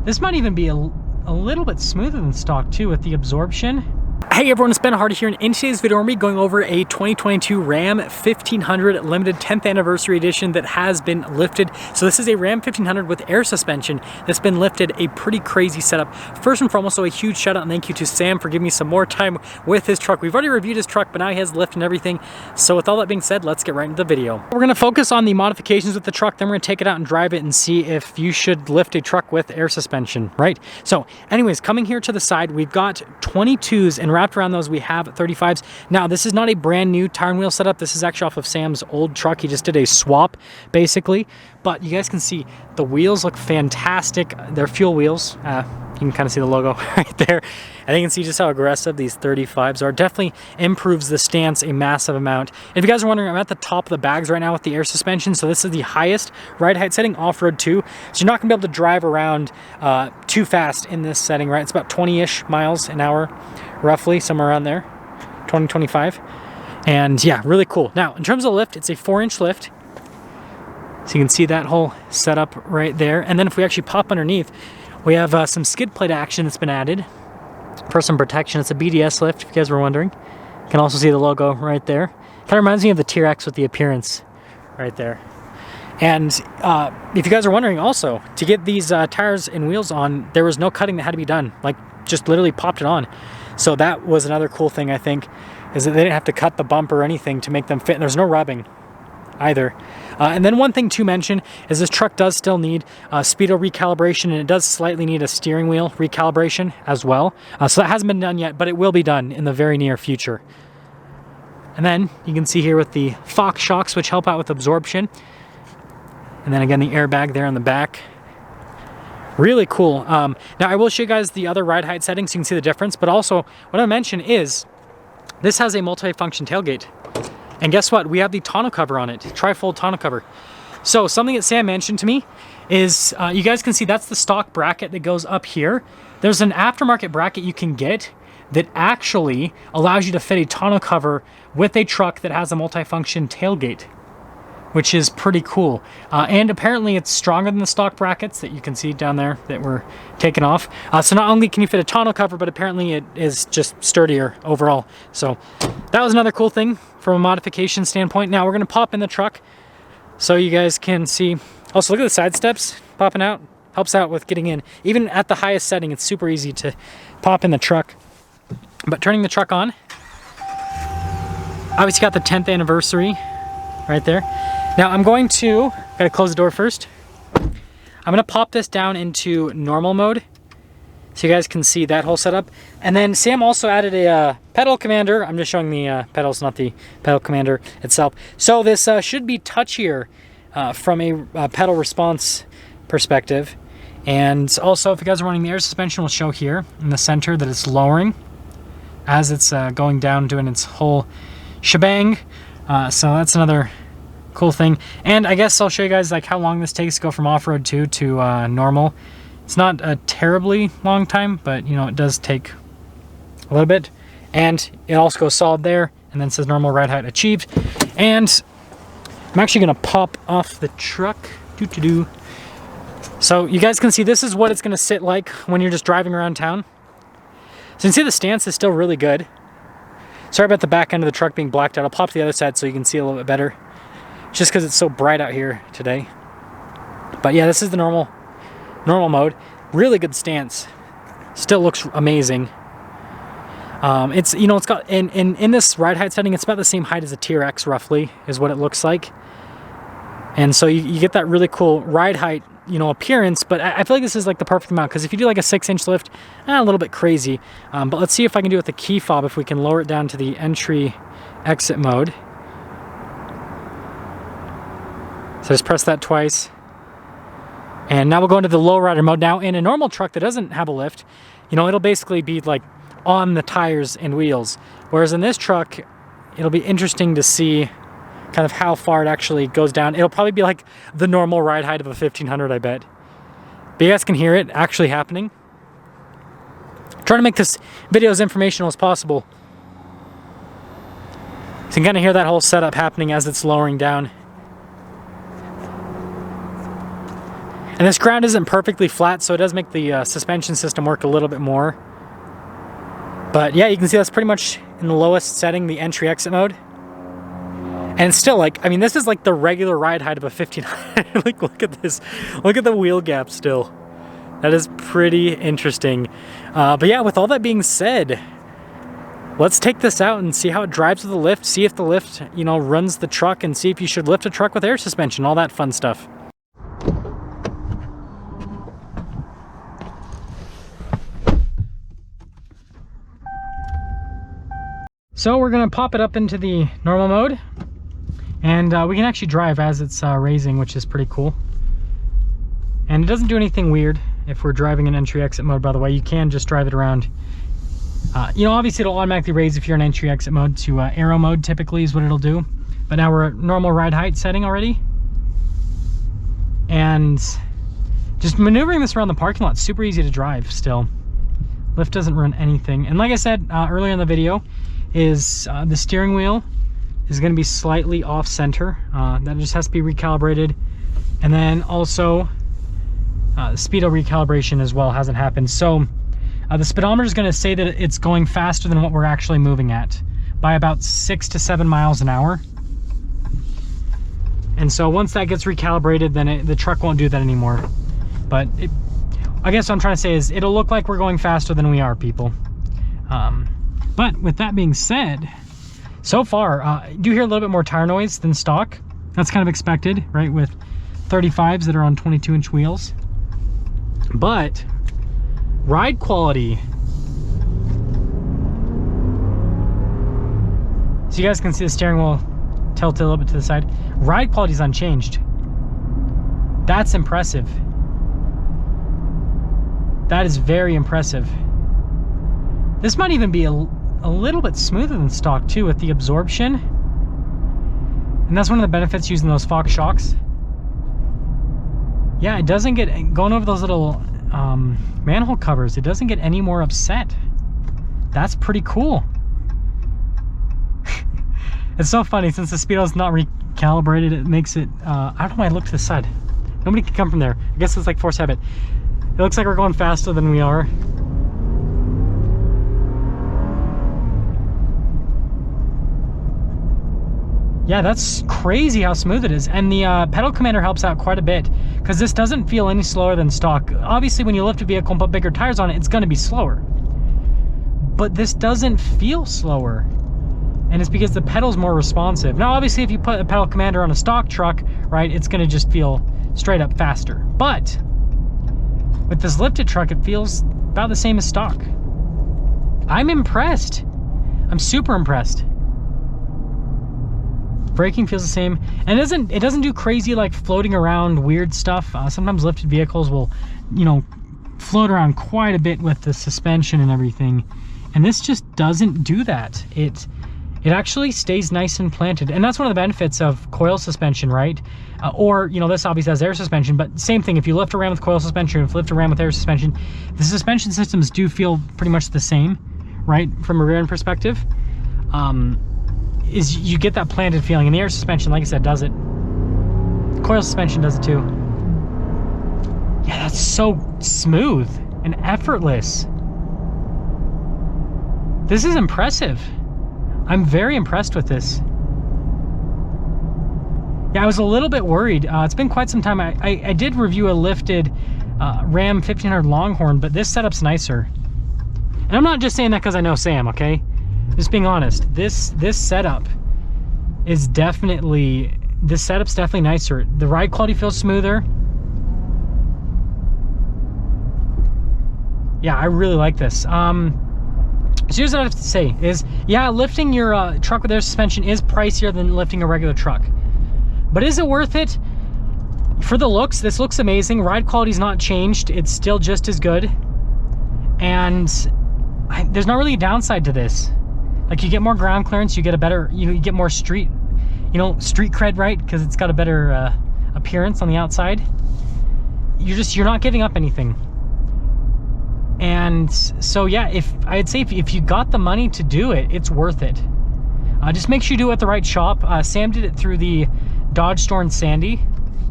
This might even be a little bit smoother than stock too with the absorption. Hey everyone, it's Ben Hardy here, and in today's video, we're going to be going over a 2022 Ram 1500 Limited 10th Anniversary Edition that has been lifted. So this is a Ram 1500 with air suspension that's been lifted, a pretty crazy setup. First and foremost, so a huge shout out and thank you to Sam for giving me some more time with his truck. We've already reviewed his truck, but now he has lift and everything. So with all that being said, let's get right into the video. We're going to focus on the modifications with the truck, then we're going to take it out and drive it and see if you should lift a truck with air suspension, right? So anyways, coming here to the side, we've got 22s, and wrapped around those we have 35s. Now this is not a brand new tire and wheel setup. This is actually off of Sam's old truck. He just did a swap basically, but you guys can see the wheels look fantastic. They're fuel wheels. You can kind of see the logo right there, and you can see just how aggressive these 35s are. Definitely improves the stance a massive amount. If you guys are wondering, I'm at the top of the bags right now with the air suspension, so this is the highest ride height setting off-road too, so you're not gonna be able to drive around too fast in this setting, right? It's about 20-ish miles an hour roughly, somewhere around there, 20-25. And yeah, really cool. Now in terms of lift, it's a 4-inch lift, so you can see that whole setup right there. And then if we actually pop underneath, we have some skid plate action that's been added for some protection. It's a BDS lift, if you guys were wondering. You can also see the logo right there. Kind of reminds me of the T-Rex with the appearance right there. And if you guys are wondering also, to get these tires and wheels on, there was no cutting that had to be done. Like, just literally popped it on. So that was another cool thing, I think, is that they didn't have to cut the bumper or anything to make them fit. And there's no rubbing either. And then one thing to mention is this truck does still need speedo recalibration, and it does slightly need a steering wheel recalibration as well. So that hasn't been done yet, but it will be done in the very near future. And then you can see here with the Fox shocks, which help out with absorption. And then again, the airbag there on the back. Really cool. Now I will show you guys the other ride height settings so you can see the difference, but also what I mentioned is this has a multi-function tailgate. And guess what? We have the tonneau cover on it, tri-fold tonneau cover. So something that Sam mentioned to me is, you guys can see that's the stock bracket that goes up here. There's an aftermarket bracket you can get that actually allows you to fit a tonneau cover with a truck that has a multi-function tailgate, which is pretty cool. And apparently it's stronger than the stock brackets that you can see down there that were taken off. So not only can you fit a tonneau cover, but apparently it is just sturdier overall. So that was another cool thing from a modification standpoint. Now we're gonna pop in the truck so you guys can see. Also, look at the side steps popping out. Helps out with getting in. Even at the highest setting, it's super easy to pop in the truck. But turning the truck on, obviously got the 10th anniversary right there. Now I'm going to, gotta close the door first. I'm gonna pop this down into normal mode so you guys can see that whole setup. And then Sam also added a pedal commander. I'm just showing the pedals, not the pedal commander itself. So this should be touchier from a pedal response perspective. And also, if you guys are wanting, the air suspension will show here in the center that it's lowering as it's going down, doing its whole shebang. So that's another cool thing. And I guess I'll show you guys like how long this takes to go from off-road to normal. It's not a terribly long time, but you know, it does take a little bit. And it also goes solid there, and then says normal ride height achieved. And I'm actually gonna pop off the truck. So you guys can see this is what it's gonna sit like when you're just driving around town. So you can see the stance is still really good. Sorry about the back end of the truck being blacked out. I'll pop to the other side so you can see a little bit better, just because it's so bright out here today. But yeah, this is the normal mode. Really good stance. Still looks amazing. It's, you know, it's got in this ride height setting, it's about the same height as a T-Rex roughly is what it looks like. And so you get that really cool ride height, you know, appearance. But I feel like this is like the perfect amount, because if you do like a 6-inch lift, a little bit crazy. But let's see if I can do it with the key fob, if we can lower it down to the entry exit mode. So just press that twice. And now we'll go into the low rider mode. Now in a normal truck that doesn't have a lift, you know, it'll basically be like on the tires and wheels. Whereas in this truck, it'll be interesting to see kind of how far it actually goes down. It'll probably be like the normal ride height of a 1500, I bet. But you guys can hear it actually happening. I'm trying to make this video as informational as possible. So you can kind of hear that whole setup happening as it's lowering down. And this ground isn't perfectly flat, so it does make the suspension system work a little bit more. But yeah, you can see that's pretty much in the lowest setting, the entry-exit mode. And still, like, I mean, this is like the regular ride height of a 1500. Like, look at this. Look at the wheel gap still. That is pretty interesting. But yeah, with all that being said, let's take this out and see how it drives with the lift. See if the lift, you know, runs the truck, and see if you should lift a truck with air suspension, all that fun stuff. So we're gonna pop it up into the normal mode, and we can actually drive as it's raising, which is pretty cool. And it doesn't do anything weird if we're driving in entry-exit mode, by the way. You can just drive it around. You know, obviously it'll automatically raise if you're in entry-exit mode to aero mode, typically is what it'll do. But now we're at normal ride height setting already. And just maneuvering this around the parking lot, super easy to drive still. Lift doesn't run anything. And like I said earlier in the video, is the steering wheel is going to be slightly off center. That just has to be recalibrated. And then also the speedo recalibration as well hasn't happened. So the speedometer is going to say that it's going faster than what we're actually moving at by about 6 to 7 miles an hour. And so once that gets recalibrated, then the truck won't do that anymore. But I guess what I'm trying to say is it'll look like we're going faster than we are, people. But with that being said, so far, I do hear a little bit more tire noise than stock. That's kind of expected, right, with 35s that are on 22-inch wheels. But ride quality. So you guys can see the steering wheel tilted a little bit to the side. Ride quality is unchanged. That's impressive. That is very impressive. This might even be a little bit smoother than stock too with the absorption. And that's one of the benefits using those Fox shocks. Yeah, it doesn't get, going over those little manhole covers, it doesn't get any more upset. That's pretty cool. It's so funny, since the speedo's not recalibrated, it makes it, I don't know why I looked to the side. Nobody can come from there. I guess it's like force habit. It looks like we're going faster than we are. Yeah, that's crazy how smooth it is. And the pedal commander helps out quite a bit, because this doesn't feel any slower than stock. Obviously, when you lift a vehicle and put bigger tires on it, it's going to be slower. But this doesn't feel slower. And it's because the pedal's more responsive. Now, obviously, if you put a pedal commander on a stock truck, right, it's going to just feel straight up faster. But with this lifted truck, it feels about the same as stock. I'm impressed. I'm super impressed. Braking feels the same, and it doesn't do crazy like floating around weird stuff. Sometimes lifted vehicles will, you know, float around quite a bit with the suspension and everything, and this just doesn't do that. It actually stays nice and planted, and that's one of the benefits of coil suspension, right? Or, you know, this obviously has air suspension, but same thing. If you lift a ram with coil suspension, if you lift a ram with air suspension, the suspension systems do feel pretty much the same, right, from a rear end perspective. Is you get that planted feeling, and the air suspension, like I said, does it. Coil suspension does it too. Yeah, that's so smooth and effortless. This is impressive. I'm very impressed with this. Yeah, I was a little bit worried. It's been quite some time. I did review a lifted Ram 1500 Longhorn, but this setup's nicer. And I'm not just saying that because I know Sam, okay? Just being honest, this setup is definitely, this setup's definitely nicer. The ride quality feels smoother. Yeah, I really like this. So here's what I have to say is, yeah, lifting your truck with air suspension is pricier than lifting a regular truck. But is it worth it? For the looks, this looks amazing. Ride quality's not changed. It's still just as good. And there's not really a downside to this. Like, you get more ground clearance, you get a better, you get more street, street cred, right? Because it's got a better appearance on the outside. You're not giving up anything. And so, yeah, I'd say if you got the money to do it, it's worth it. Just make sure you do it at the right shop. Sam did it through the Dodge store in Sandy.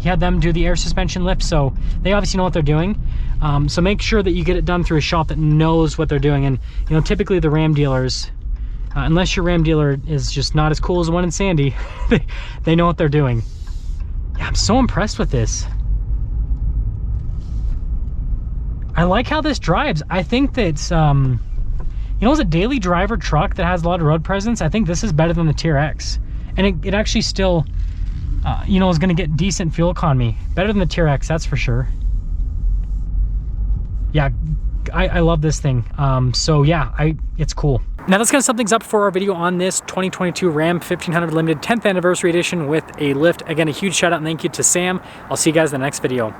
he had them do the air suspension lift, so they obviously know what they're doing. So make sure that you get it done through a shop that knows what they're doing. And you know, typically the Ram dealers, unless your Ram dealer is just not as cool as the one in Sandy, they know what they're doing. Yeah, I'm so impressed with this. I like how this drives. I think that you know, as a daily driver truck that has a lot of road presence, I think this is better than the TRX. And it actually still, you know, is going to get decent fuel economy. Better than the TRX, that's for sure. Yeah, I love this thing. So yeah, it's cool. Now that's going to sum things up for our video on this 2022 Ram 1500 Limited 10th Anniversary Edition with a lift. Again, a huge shout out and thank you to Sam. I'll see you guys in the next video.